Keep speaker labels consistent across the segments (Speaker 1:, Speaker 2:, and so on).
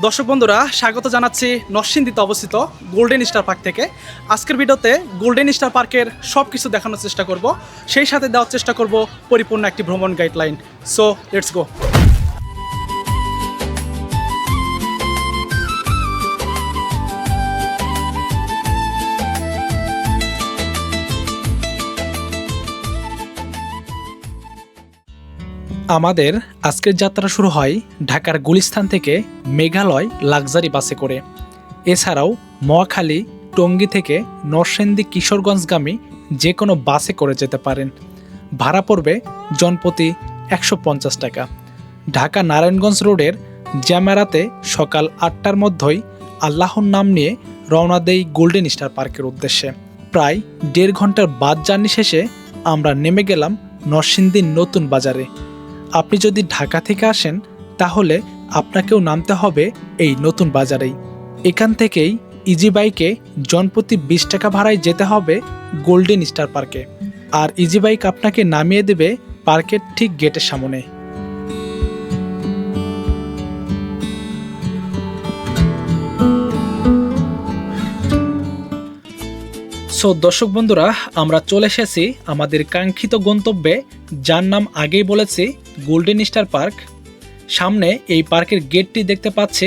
Speaker 1: দর্শক বন্ধুরা স্বাগত জানাচ্ছি নরসিংদীতে অবস্থিত গোল্ডেন স্টার পার্ক থেকে। আজকের ভিডিওতে গোল্ডেন স্টার পার্কের সব কিছু দেখানোর চেষ্টা করব, সেই সাথে দেওয়ার চেষ্টা করব পরিপূর্ণ একটি ভ্রমণ গাইডলাইন। So let's go. আমাদের আজকের যাত্রা শুরু হয় ঢাকার গুলিস্তান থেকে মেঘালয় লাক্সারি বাসে করে। এছাড়াও মহাখালী, টঙ্গী থেকে নরসিংদী কিশোরগঞ্জগামী যে কোনো বাসে করে যেতে পারেন। ভাড়া পড়বে জনপ্রতি 150 টাকা। ঢাকা নারায়ণগঞ্জ রোডের জ্যামেরাতে সকাল 8টার মধ্যেই আল্লাহর নাম নিয়ে রওনা দেই গোল্ডেন স্টার পার্কের উদ্দেশ্যে। প্রায় 1.5 ঘন্টার বাস জার্নি শেষে আমরা নেমে গেলাম নরসিংদীর নতুন বাজারে। আপনি যদি ঢাকা থেকে আসেন তাহলে আপনাকেও নামতে হবে এই নতুন বাজারেই। এখান থেকেই ইজি বাইকে জনপ্রতি 20 টাকা ভাড়ায় যেতে হবে গোল্ডেন স্টার পার্কে। আর ইজি বাইক আপনাকে নামিয়ে দেবে পার্কের ঠিক গেটের সামনে। সো দর্শক বন্ধুরা, আমরা চলে এসেছি আমাদের কাঙ্ক্ষিত গন্তব্যে, যার নাম আগেই বলেছি গোল্ডেন স্টার পার্ক। সামনে এই পার্কের গেটটি দেখতে পাচ্ছি,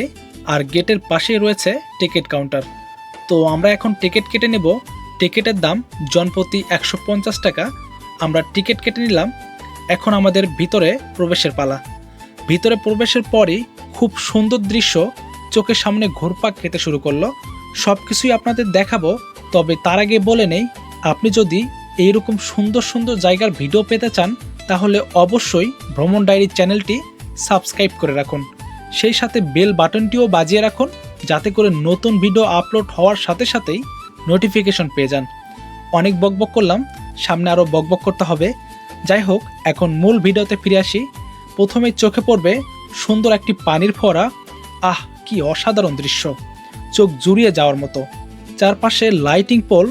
Speaker 1: আর গেটের পাশেই রয়েছে টিকিট কাউন্টার। তো আমরা এখন টিকিট কেটে নেব। টিকিটের দাম জনপ্রতি 150 টাকা। আমরা টিকিট কেটে নিলাম। এখন আমাদের ভিতরে প্রবেশের পালা। ভিতরে প্রবেশের পরই খুব সুন্দর দৃশ্য চোখের সামনে ঘুরপাক খেতে শুরু করলো। সব কিছুই আপনাদের দেখাবো, তবে তার আগে বলে নেই, আপনি যদি এইরকম সুন্দর সুন্দর জায়গার ভিডিও পেতে চান তাহলে অবশ্যই ভ্রমণ ডায়েরি চ্যানেলটি সাবস্ক্রাইব করে রাখুন। সেই সাথে বেল বাটনটিও বাজিয়ে রাখুন, যাতে করে নতুন ভিডিও আপলোড হওয়ার সাথে সাথেই নোটিফিকেশন পেয়ে যান। অনেক বকবক করলাম, সামনে আরও বকবক করতে হবে। যাই হোক, এখন মূল ভিডিওতে ফিরে আসি। প্রথমে চোখে পড়বে সুন্দর একটি পানির ফোয়ারা। আহ, কি অসাধারণ দৃশ্য, চোখ জুড়িয়ে যাওয়ার মতো। চারপাশে লাইটিং পোল,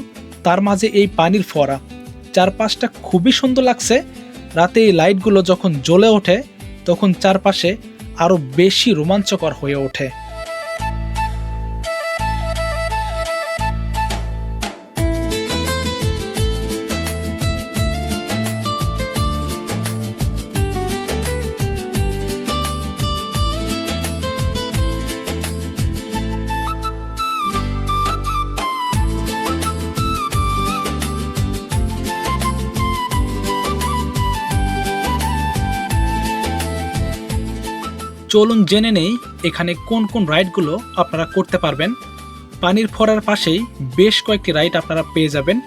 Speaker 1: তার মাঝে এই পানির ফোয়ারা। চারপাশটা খুবই সুন্দর লাগছে। রাতে এই লাইটগুলো যখন জ্বলে ওঠে তখন চারপাশে আরো বেশি রোমাঞ্চকর হয়ে ওঠে। চলুন জেনে নেই এখানে কোন কোন রাইডগুলো আপনারা করতে পারবেন। পানির ফোয়ারার পাশেই বেশ কয়েকটি রাইড আপনারা পেয়ে যাবেন।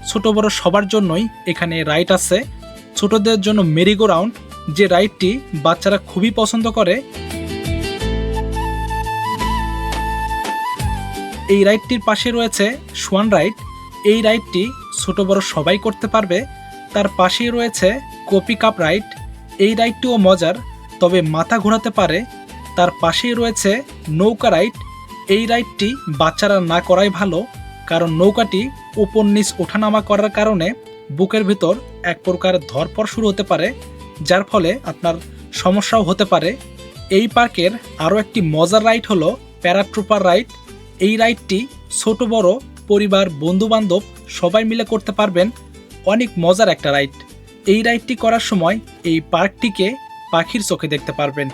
Speaker 1: ছোট বড় সবার জন্যই এখানে রাইড আছে। ছোটদের জন্য মেরিগো রাউন্ড, যে রাইডটি বাচ্চারা খুবই পছন্দ করে। এই রাইডটির পাশে রয়েছে সোয়ান রাইড। এই রাইডটি ছোট বড় সবাই করতে পারবে। তার পাশেই রয়েছে কপি কাপ রাইড। এই রাইডটিও মজার, তবে মাথা ঘোরাতে পারে। তার পাশেই রয়েছে নৌকা রাইড। এই রাইডটি বাচ্চারা না করাই ভালো, কারণ নৌকাটি উপর নিচ ওঠানামা করার কারণে বুকের ভিতর এক প্রকার ধরপড় শুরু হতে পারে, যার ফলে আপনার সমস্যাও হতে পারে। এই পার্কের আরও একটি মজার রাইড হলো প্যারাট্রুপার রাইড। এই রাইডটি ছোট বড়, পরিবার, বন্ধুবান্ধব সবাই মিলে করতে পারবেন। অনেক মজার একটা রাইড। এই রাইডটি করার সময় এই পার্কটিকে পাখির চোখে দেখতে পারবেন।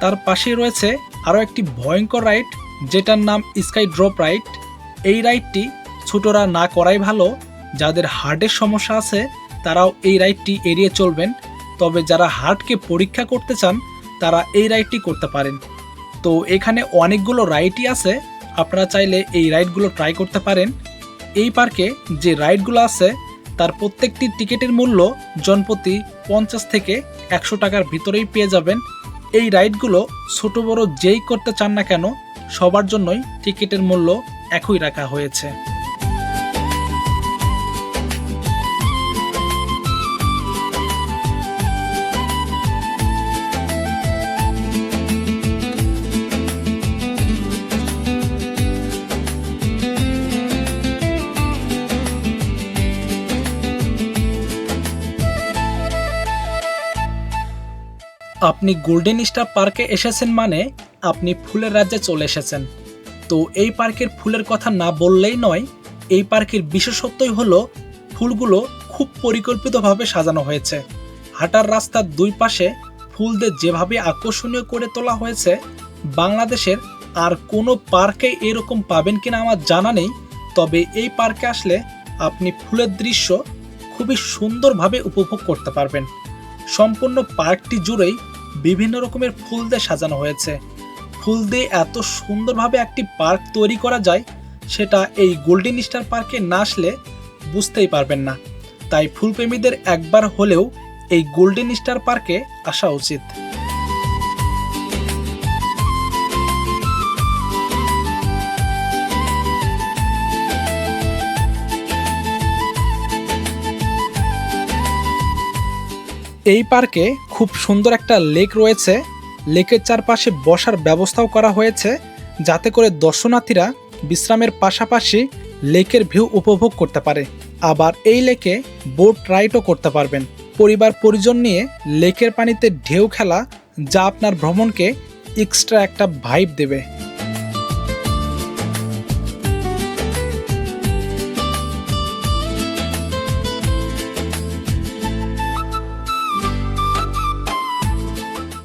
Speaker 1: তার পাশে রয়েছে আরও একটি ভয়ঙ্কর রাইড, যেটার নাম স্কাই ড্রপ রাইড। এই রাইডটি ছোটরা না করাই ভালো। যাদের হার্টের সমস্যা আছে তারাও এই রাইডটি এড়িয়ে চলবেন, তবে যারা হার্টকে পরীক্ষা করতে চান তারা এই রাইডটি করতে পারেন। তো এখানে অনেকগুলো রাইডই আছে, আপনারা চাইলে এই রাইডগুলো ট্রাই করতে পারেন। এই পার্কে যে রাইডগুলো আছে তার প্রত্যেকটি টিকিটের মূল্য জনপ্রতি 50 থেকে 100 টাকার ভিতরেই পেয়ে যাবেন। এই রাইডগুলো ছোট বড় যেই করতে চান না কেন সবার জন্যই টিকিটের মূল্য একই রাখা হয়েছে। আপনি গোল্ডেন স্টার পার্কে এসেছেন মানে আপনি ফুলের রাজ্যে চলে এসেছেন। তো এই পার্কের ফুলের কথা না বললেই নয়, এই পার্কের বিশেষত্বই হলো ফুলগুলো খুব পরিকল্পিতভাবে সাজানো হয়েছে। হাঁটার রাস্তার দুই পাশে ফুল দিয়ে যেভাবে আকর্ষণীয় করে তোলা হয়েছে, বাংলাদেশের আর কোনো পার্কে এরকম পাবেন কিনা আমার জানা নেই। তবে এই পার্কে আসলে আপনি ফুলের দৃশ্য খুবই সুন্দরভাবে উপভোগ করতে পারবেন। সম্পূর্ণ পার্কটি জুড়েই বিভিন্ন রকমের ফুল দিয়ে সাজানো হয়েছে। ফুল দিয়ে এত সুন্দরভাবে একটি পার্ক তৈরি করা যায়, সেটা এই গোল্ডেন স্টার পার্কে না আসলে বুঝতেই পারবেন না। তাই ফুলপ্রেমীদের একবার হলেও এই গোল্ডেন স্টার পার্কে আসা উচিত। এই পার্কে খুব সুন্দর একটা লেক রয়েছে। লেকের চারপাশে বসার ব্যবস্থাও করা হয়েছে, যাতে করে দর্শনার্থীরা বিশ্রামের পাশাপাশি লেকের ভিউ উপভোগ করতে পারে। আবার এই লেকে বোট রাইডও করতে পারবেন। পরিবার পরিজন নিয়ে লেকের পানিতে ঢেউ খেলা, যা আপনার ভ্রমণকে এক্সট্রা একটা ভাইব দেবে।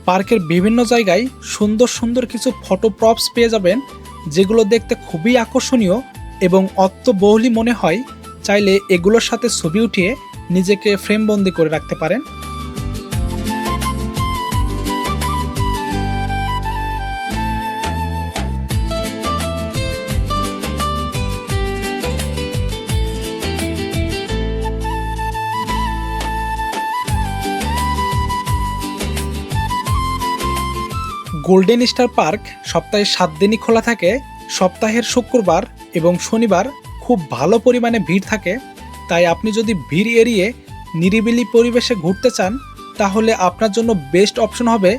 Speaker 1: পার্কের বিভিন্ন জায়গায় সুন্দর সুন্দর কিছু ফটো প্রপস পেয়ে যাবেন, যেগুলো দেখতে খুবই আকর্ষণীয় এবং অর্থবহুলই মনে হয়। চাইলে এগুলোর সাথে ছবি উঠিয়ে নিজেকে ফ্রেমবন্দি করে রাখতে পারেন। গোল্ডেন স্টার পার্ক সপ্তাহে 7 দিনই খোলা থাকে। সপ্তাহের শুক্রবার এবং শনিবার খুব ভালো পরিমাণে ভিড় থাকে। তাই আপনি যদি ভিড় এড়িয়ে নিরিবিলি পরিবেশে ঘুরতে চান, তাহলে আপনার জন্য বেস্ট অপশন হবে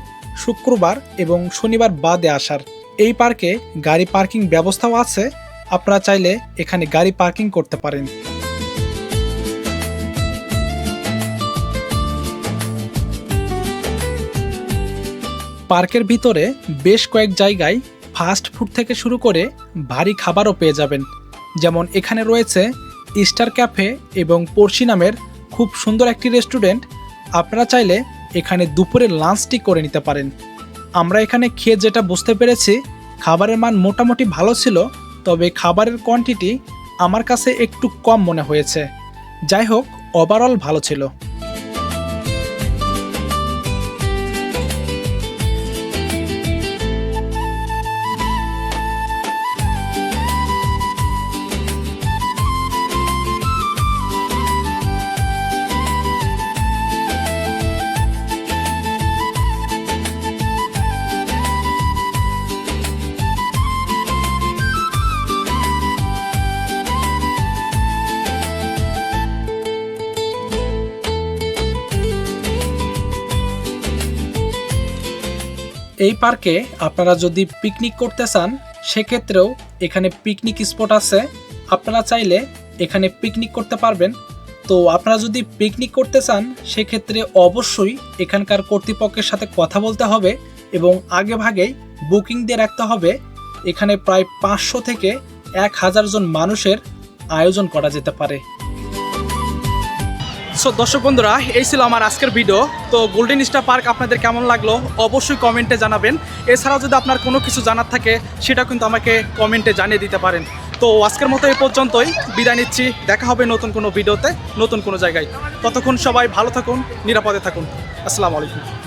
Speaker 1: শুক্রবার এবং শনিবার বাদে আসার। এই পার্কে গাড়ি পার্কিং ব্যবস্থাও আছে, আপনারা চাইলে এখানে গাড়ি পার্কিং করতে পারেন। পার্কের ভিতরে বেশ কয়েক জায়গায় ফাস্ট ফুড থেকে শুরু করে ভারী খাবারও পেয়ে যাবেন। যেমন এখানে রয়েছে স্টার ক্যাফে এবং পড়শি নামের খুব সুন্দর একটি রেস্টুরেন্ট। আপনারা চাইলে এখানে দুপুরের লাঞ্চটি করে নিতে পারেন। আমরা এখানে খেয়ে যেটা বুঝতে পেরেছি, খাবারের মান মোটামুটি ভালো ছিল, তবে খাবারের কোয়ান্টিটি আমার কাছে একটু কম মনে হয়েছে। যাই হোক, ওভারঅল ভালো ছিল। এই পার্কে আপনারা যদি পিকনিক করতে চান, সেক্ষেত্রেও এখানে পিকনিক স্পট আছে। আপনারা চাইলে এখানে পিকনিক করতে পারবেন। তো আপনারা যদি পিকনিক করতে চান, সেক্ষেত্রে অবশ্যই এখানকার কর্তৃপক্ষের সাথে কথা বলতে হবে এবং আগে ভাগেই বুকিং দিয়ে রাখতে হবে। এখানে প্রায় 500 থেকে 1000 জন মানুষের আয়োজন করা যেতে পারে। সো দর্শক বন্ধুরা, এই ছিল আমার আজকের ভিডিও। তো গোল্ডেন স্টার পার্ক আপনাদের কেমন লাগলো অবশ্যই কমেন্টে জানাবেন। এছাড়াও যদি আপনার কোনো কিছু জানার থাকে, সেটা কিন্তু আমাকে কমেন্টে জানিয়ে দিতে পারেন। তো আজকের মতো এই পর্যন্তই, বিদায় নিচ্ছি। দেখা হবে নতুন কোনো ভিডিওতে, নতুন কোনো জায়গায়। ততক্ষণ সবাই ভালো থাকুন, নিরাপদে থাকুন। আসসালামু আলাইকুম।